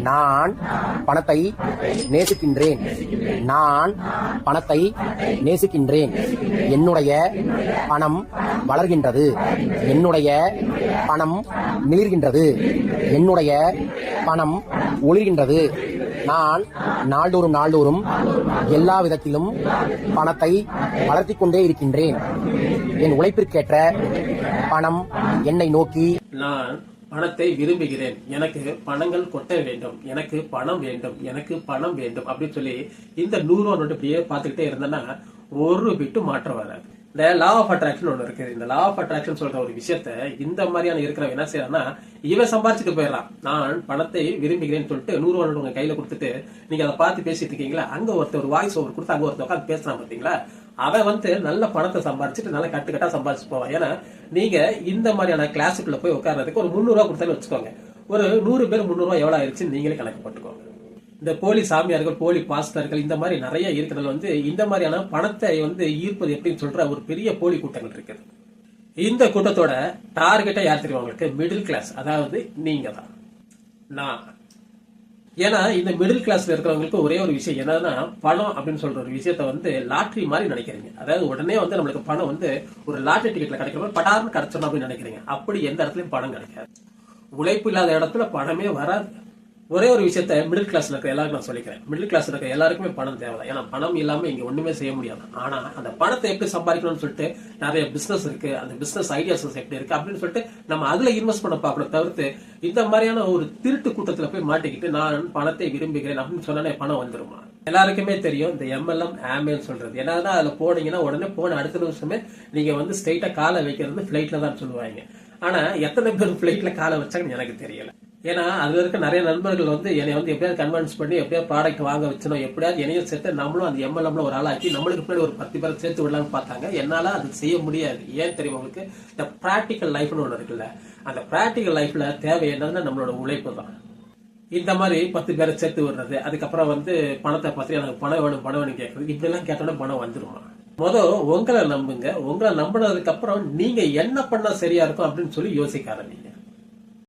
நான் பணத்தை நேசிக்கின்றேன். நான் பணத்தை நேசிக்கின்றேன். என்னுடைய பணம் வளர்கின்றது. என்னுடைய பணம் மிளிர்கின்றது. என்னுடைய பணம் ஒளிர்கின்றது. நான் நாள்தோறும் எல்லா விதத்திலும் பணத்தை வளர்த்திக் கொண்டே இருக்கின்றேன். என் உழைப்பிற்கேற்ற பணம் என்னை நோக்கி. நான் பணத்தை விரும்புகிறேன். எனக்கு பணங்கள் கொட்ட வேண்டும். எனக்கு பணம் வேண்டும். எனக்கு பணம் வேண்டும் அப்படின்னு சொல்லி இந்த 100 ரூபா நோட்டு இப்படியே பார்த்துக்கிட்டே இருந்தேன்னா ஒரு பிட்டு மாற்றம் வராது. இந்த லா ஆஃப் அட்ராக்ஷன் ஒண்ணு இருக்கு. இந்த லா ஆஃப் அட்ராக்ஷன் சொல்ற ஒரு விஷயத்த இந்த மாதிரியான இருக்கிறவன் என்ன செய்யறான்னா, இவன் சம்பாரிச்சுட்டு போயிடறான். நான் பணத்தை விரும்புகிறேன்னு சொல்லிட்டு 100 ரூபா உங்க கையில கொடுத்துட்டு நீங்க அதை பார்த்து பேசிட்டு இருக்கீங்களா, அங்க ஒருத்தர் ஒரு வாய்ஸ் ஓவர் கொடுத்து அங்க ஒருத்தர் உட்காந்து பேசுறான் பாத்தீங்களா, அவன் நல்ல பணத்தை சம்பாரிச்சுட்டு நல்ல கட்டுக்கட்டா சம்பாரிச்சு போவான். ஏன்னா நீங்க இந்த மாதிரியான கிளாஸுக்குள்ள போய் உட்கார்றதுக்கு ஒரு 300 ரூபா கொடுத்தாலும் வச்சுக்கோங்க. ஒரு 100 பேர் 300 ரூபா எவ்வளவு ஆயிடுச்சுன்னு நீங்களே கணக்கு போட்டுக்கோங்க. இந்த போலி சாமியார்கள், போலி பாஸ்டர்கள் இந்த மாதிரி நிறைய இருக்கிறதுல இந்த மாதிரியான பணத்தை ஈர்ப்பது எப்படின்னு சொல்ற ஒரு பெரிய போலி கூட்டங்கள் இருக்குது. இந்த கூட்டத்தோட டார்கெட்டை யார் தெரியும் உங்களுக்கு? மிடில் கிளாஸ், அதாவது நீங்க தான், நான். ஏன்னா இந்த மிடில் கிளாஸ்ல இருக்கிறவங்களுக்கு ஒரே ஒரு விஷயம் என்னன்னா, பணம் அப்படின்னு சொல்ற ஒரு விஷயத்த லாட்டரி மாதிரி நினைக்கிறீங்க. அதாவது உடனே நம்மளுக்கு பணம் ஒரு லாட்டரி டிக்கெட்ல கிடைக்கிற படார்னு கிடைச்சணும் அப்படின்னு நினைக்கிறீங்க. அப்படி எந்த இடத்துலயும் பணம் கிடைக்காது. உழைப்பு இல்லாத இடத்துல பணமே வராது. ஒரே ஒரு விஷயத்த மிடில் கிளாஸ்ல இருக்க எல்லாருக்கும் நான் சொல்லிக்கிறேன். மிடில் கிளாஸ்ல இருக்க எல்லாருக்குமே பணம் தேவைதான். ஏன்னா பணம் இல்லாம இங்க ஒண்ணுமே செய்ய முடியாது. ஆனா அந்த பணத்தை எப்படி சம்பாதிக்கணும்னு சொல்லிட்டு நிறைய பிசினஸ் இருக்கு. அந்த பிசினஸ் ஐடியாஸ் எப்படி இருக்கு அப்படின்னு சொல்லிட்டு நம்ம அதுல இன்வெஸ்ட் பண்ண பார்க்கணும். தவிர்த்து இந்த மாதிரியான ஒரு திருட்டு கூட்டத்துல போய் மாட்டிக்கிட்டு நான் பணத்தை விரும்புகிறேன் அப்படின்னு சொன்னாலே பணம் வந்துருமா? எல்லாருக்குமே தெரியும் இந்த MLM ஆமேன்னு சொல்றது. என்னன்னா அதுல போனீங்கன்னா உடனே போன அடுத்த நிமிஷமே நீங்க ஸ்ட்ரைட்டா காலை வைக்கிறது பிளைட்ல தான் சொல்லுவாங்க. ஆனா எத்தனை பேர் பிளைட்ல காலை வச்சாங்கன்னு எனக்கு தெரியல. ஏன்னா அதுல இருக்க நிறைய நண்பர்கள் என்னை எப்படியாவது கன்வின்ஸ் பண்ணி எப்படியாவது ப்ராடக்ட் வாங்க வச்சணும், எப்படியாவது என்னையும் சேர்த்து நம்மளும் அந்த MLMல ஒரு ஆளாக்கி நம்மளுக்கு பின்னாடி ஒரு 10 பேரை சேர்த்து விடலாம்னு பார்த்தாங்க. என்னால அது செய்ய முடியாது. ஏன் தெரியும் உங்களுக்கு? இந்த பிராக்டிக்கல் லைஃப்னு ஒண்ணு இருக்குல்ல, அந்த பிராக்டிக்கல் லைஃப்ல தேவை என்னன்னா நம்மளோட உழைப்பு தான். இந்த மாதிரி 10 பேரை சேர்த்து விடுறது, அதுக்கப்புறம் பணத்தை பத்தி எனக்கு பணம் வேணும் கேட்கறது, இப்படி எல்லாம் கேட்டோன்னா பணம் வந்துருமா? உங்களை நம்புங்க. உங்களை நம்பினதுக்கு அப்புறம் நீங்க என்ன பண்ணா சரியா இருக்கும் அப்படின்னு சொல்லி யோசிக்க ஆரம்பிங்க.